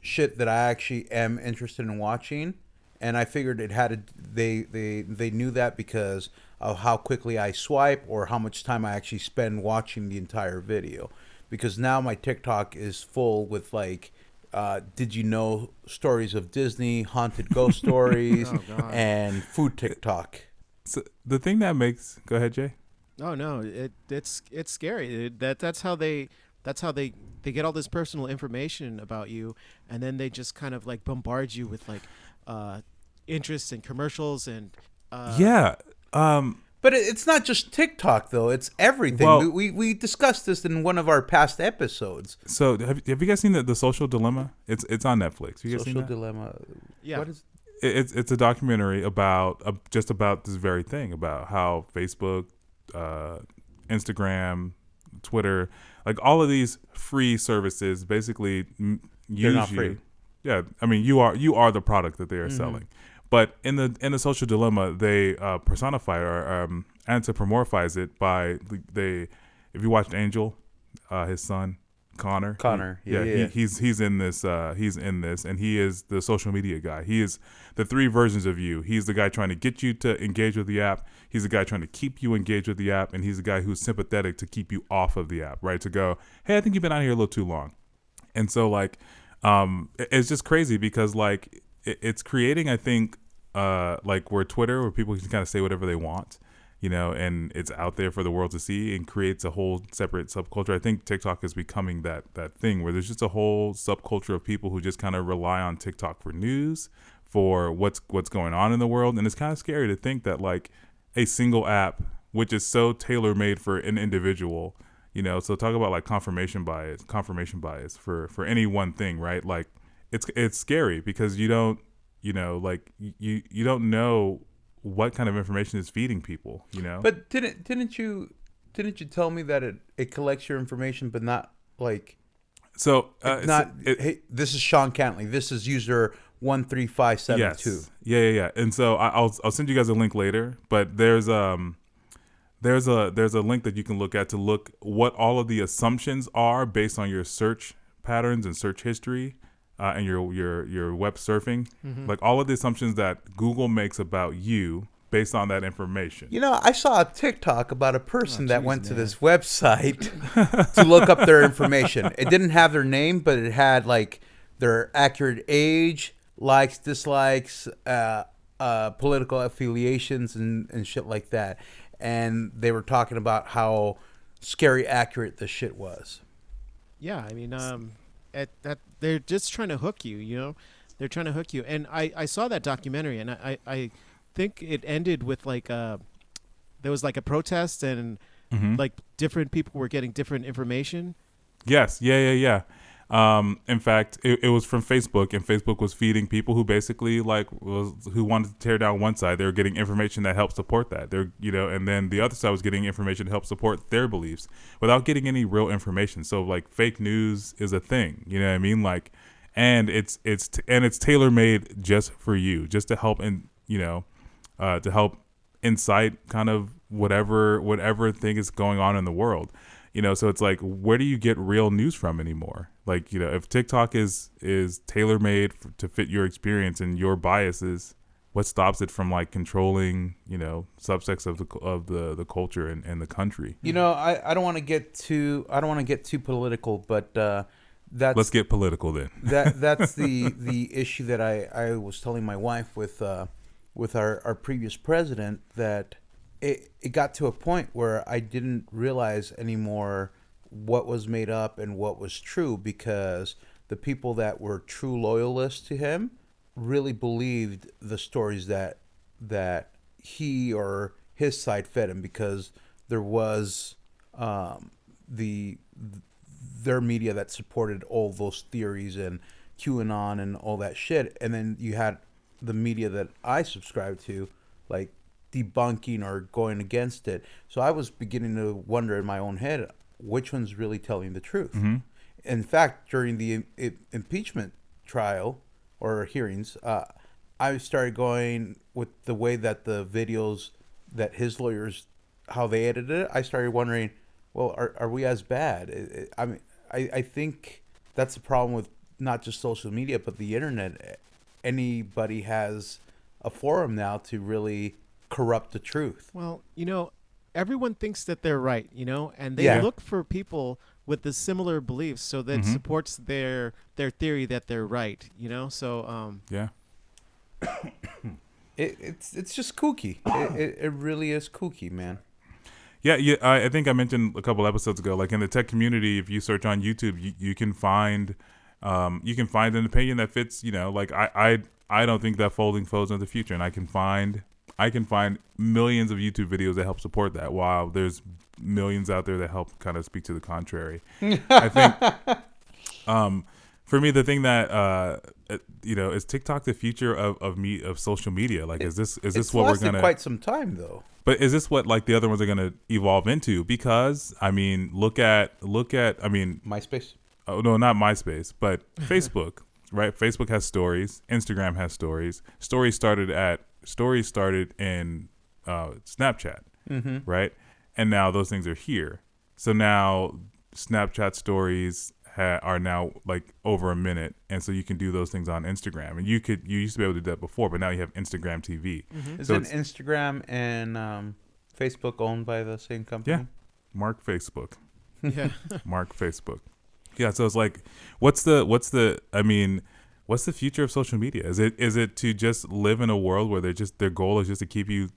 shit that I actually am interested in watching. And I figured they knew that because of how quickly I swipe or how much time I actually spend watching the entire video. Because now my TikTok is full with like, did you know stories of Disney, haunted ghost stories, and food TikTok. So the thing that makes, go ahead, Jay. Oh no, it's scary. That's how they get all this personal information about you, and then they just kind of like bombard you with like interests and commercials and But But it's not just TikTok though; it's everything. Well- We discussed this in one of our past episodes. So have you guys seen the Social Dilemma? It's on Netflix. You guys seen Social that? dilemma. Yeah. What is? It's a documentary about just about this very thing, about how Facebook, Instagram, Twitter, like all of these free services basically use not you. free. Yeah, I mean you are the product that they are selling. But in the Social Dilemma, they personify or anthropomorphize it by if you watched Angel, his son Connor. Yeah. He's in this. And he is the social media guy. He is the three versions of you. He's the guy trying to get you to engage with the app. He's the guy trying to keep you engaged with the app, and he's the guy who's sympathetic to keep you off of the app, right? To go, hey, I think you've been out here a little too long. And so like, it's just crazy because like it's creating, I think, like where Twitter, where people can kind of say whatever they want, you know, and it's out there for the world to see, and creates a whole separate subculture. I think TikTok is becoming that thing where there's just a whole subculture of people who just kind of rely on TikTok for news, for what's going on in the world. And it's kind of scary to think that like a single app, which is so tailor-made for an individual, you know, so talk about like confirmation bias for any one thing, right? Like it's scary because you don't, you know, like you don't know what kind of information is feeding people, you know. But didn't you tell me that it collects your information, but not like so hey, this is Sean Cantley. This is user 13572. Yes. Yeah. And so I'll send you guys a link later. But there's a link that you can look at to look what all of the assumptions are based on your search patterns and search history. And your web surfing, like all of the assumptions that Google makes about you based on that information. You know, I saw a TikTok about a person that went to this website to look up their information. It didn't have their name, but it had like their accurate age, likes, dislikes, political affiliations, and shit like that. And they were talking about how scary accurate this shit was. Yeah, I mean, that they're just trying to hook you, you know, they're trying to hook you. And I saw that documentary, and I think it ended with like there was like a protest, and like different people were getting different information. Yes. Yeah. In fact, it was from Facebook, and Facebook was feeding people who basically who wanted to tear down one side. They were getting information that helped support that. They're, you know, and then the other side was getting information to help support their beliefs without getting any real information. So like fake news is a thing, you know what I mean? Like, and it's tailor made just for you, just to help to help incite kind of whatever thing is going on in the world. You know, so it's like, where do you get real news from anymore? Like, you know, if TikTok is tailor made to fit your experience and your biases, what stops it from like controlling, you know, subsects of the culture and the country? You know, I don't want to get too political, but let's get political then. that's the issue that I was telling my wife with our previous president, that it got to a point where I didn't realize anymore what was made up and what was true, because the people that were true loyalists to him really believed the stories that he or his side fed him, because there was their media that supported all those theories and QAnon and all that shit, and then you had the media that I subscribe to, like, debunking or going against it. So I was beginning to wonder in my own head, which one's really telling the truth. In fact, during the impeachment trial or hearings, I started going with the way that the videos that his lawyers, how they edited it. I started wondering, well, are we as bad? I mean, I think that's the problem with not just social media, but the internet. Anybody has a forum now to really corrupt the truth. Well, you know, everyone thinks that they're right, you know, and they look for people with the similar beliefs, so that supports their theory that they're right, you know. So it's just kooky. It really is kooky, man. Yeah. I think I mentioned a couple episodes ago, like in the tech community, if you search on YouTube, you can find an opinion that fits. You know, like I don't think that folding phones are the future, and I can find I can find millions of YouTube videos that help support that, while there's millions out there that help kind of speak to the contrary. I think for me, the thing that is TikTok the future of social media? Like, is this what we're gonna? Quite some time though. But is this what like the other ones are gonna evolve into? Because I mean, look at MySpace. Oh no, not MySpace, but Facebook. Right? Facebook has stories. Instagram has stories. Stories started in Snapchat, right? And now those things are here. So now Snapchat stories are now like over a minute, and so you can do those things on Instagram. And you used to be able to do that before, but now you have Instagram TV. Isn't Instagram and Facebook owned by the same company? Yeah, Mark Facebook. Yeah. Mark Facebook. Yeah, so it's like, what's the future of social media? Is it to just live in a world where their goal is just to keep you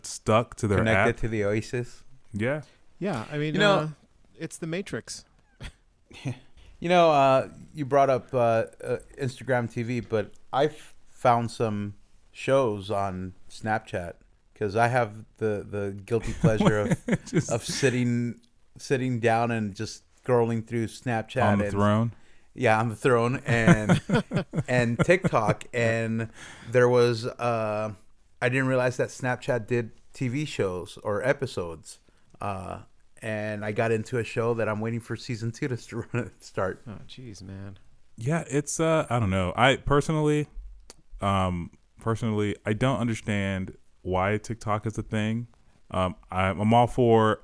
stuck to their connected app? to the Oasis? Yeah. Yeah, I mean, it's the Matrix. You brought up Instagram TV, but I found some shows on Snapchat because I have the guilty pleasure of sitting down and just scrolling through Snapchat on the throne. Yeah, on the throne and and TikTok, and there was I didn't realize that Snapchat did TV shows or episodes, and I got into a show that I'm waiting for season 2 to start. Oh, jeez, man. Yeah, it's I don't know. I personally, I don't understand why TikTok is a thing. I'm all for.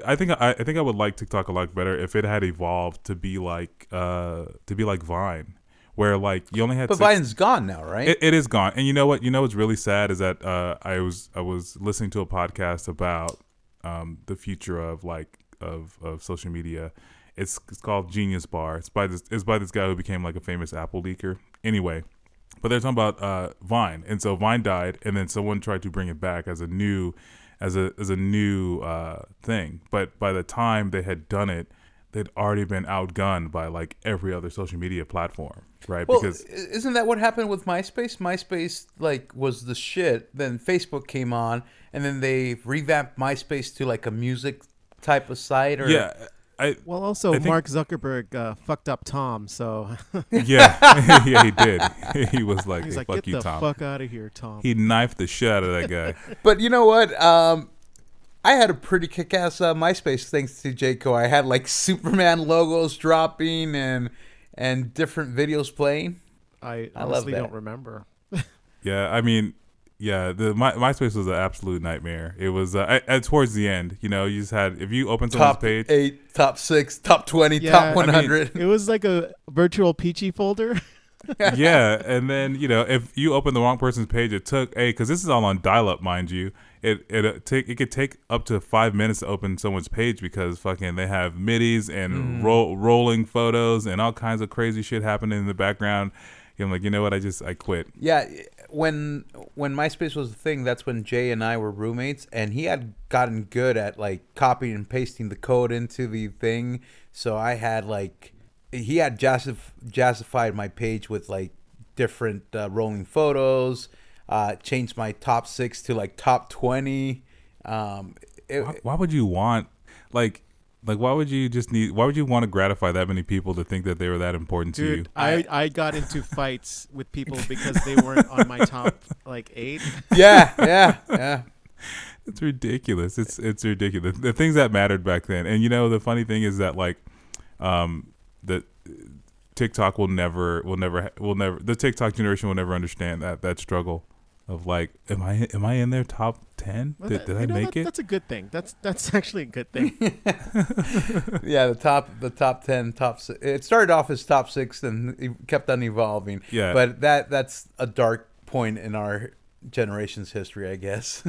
I think I would like TikTok a lot better if it had evolved to be like Vine, where like you only had. But Vine's gone now, right? It is gone, and you know what? You know what's really sad is that I was listening to a podcast about the future of social media. It's called Genius Bar. It's by this guy who became like a famous Apple leaker. Anyway, but they're talking about Vine, and so Vine died, and then someone tried to bring it back as a new thing. But by the time they had done it, they'd already been outgunned by like every other social media platform, right? Well, because isn't that what happened with MySpace? MySpace like was the shit. Then Facebook came on, and then they revamped MySpace to like a music type of site. Or yeah. Well, also Mark Zuckerberg fucked up Tom, so yeah, yeah, he did. He was like, he's hey, like, fuck get you, the Tom. fuck out of here, Tom. He knifed the shit out of that guy. But you know what? I had a pretty kick-ass MySpace thanks to Jayco. I had like Superman logos dropping and different videos playing. I love honestly that. don't remember. Yeah, I mean, yeah, MySpace was an absolute nightmare. It was towards the end, you just had, if you open someone's Top page, 8, top 6, top 20, Yeah, top 100. It was like a virtual peachy folder. yeah, and then if you open the wrong person's page, it took because this is all on dial-up, mind you. It could take up to 5 minutes to open someone's page because fucking they have midis and rolling photos and all kinds of crazy shit happening in the background. I'm like, you know what? I quit. Yeah, when MySpace was the thing, that's when Jay and I were roommates, and he had gotten good at like copying and pasting the code into the thing. So I had like, he had jazzified my page with like different rolling photos. Changed my top 6 to like top 20. Why would you want why would you want to gratify that many people to think that they were that important to you? Dude, I got into fights with people because they weren't on my top like 8. Yeah. It's ridiculous. It's ridiculous. The things that mattered back then. And the funny thing is that that TikTok will never the TikTok generation will never understand that struggle of like, am I in their top 10? Did I make it? That's a good thing. That's actually a good thing. Yeah, the top 10, top 6. It started off as top 6 and it kept on evolving. Yeah. But that's a dark point in our generation's history, I guess.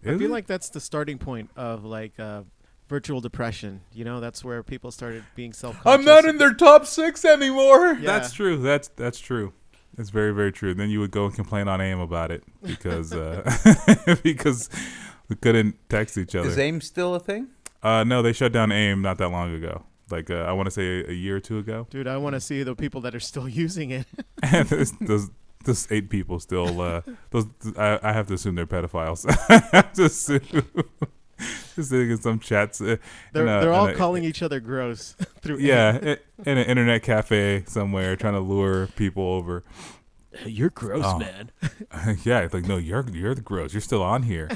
I feel like that's the starting point of like virtual depression. That's where people started being self-conscious. I'm not in their top 6 anymore. Yeah. That's true. That's true. It's very, very true. And then you would go and complain on AIM about it because because we couldn't text each other. Is AIM still a thing? No, they shut down AIM not that long ago. Like I want to say a year or two ago. Dude, I want to see the people that are still using it. those Just 8 people still. Those I have to assume they're pedophiles. I have to assume. Just sitting in some chats. They're all calling each other gross through. Yeah, in an internet cafe somewhere, trying to lure people over. You're gross, man. Yeah, it's like, no, you're the gross. You're still on here.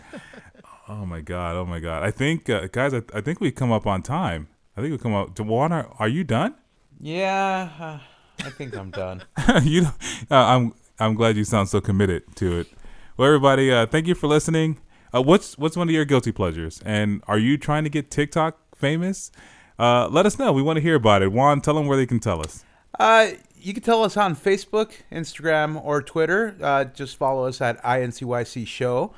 Oh my god. I think guys, I think we come up on time. I think we come up. Juan, are you done? Yeah, I think I'm done. I'm glad you sound so committed to it. Well, everybody, thank you for listening. What's one of your guilty pleasures? And are you trying to get TikTok famous? Let us know. We want to hear about it. Juan, tell them where they can tell us. You can tell us on Facebook, Instagram, or Twitter. Just follow us at INCYCSHOW.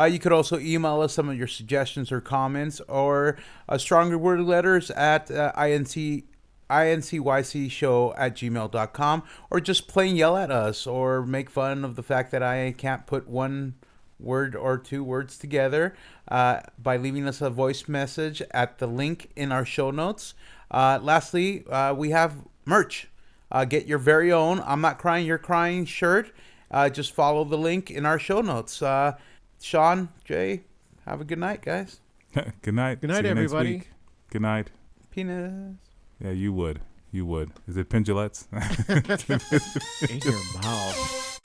You could also email us some of your suggestions or comments, or stronger worded letters at INCYCShow@gmail.com, or just plain yell at us or make fun of the fact that I can't put one word or 2 words together by leaving us a voice message at the link in our show notes. Lastly, we have merch. Get your very own I'm Not Crying, You're Crying shirt. Just follow the link in our show notes. Sean, Jay, have a good night, guys. Good night. Good night, everybody. Good night. Penis. Yeah, you would. Is it pendulets? In your mouth.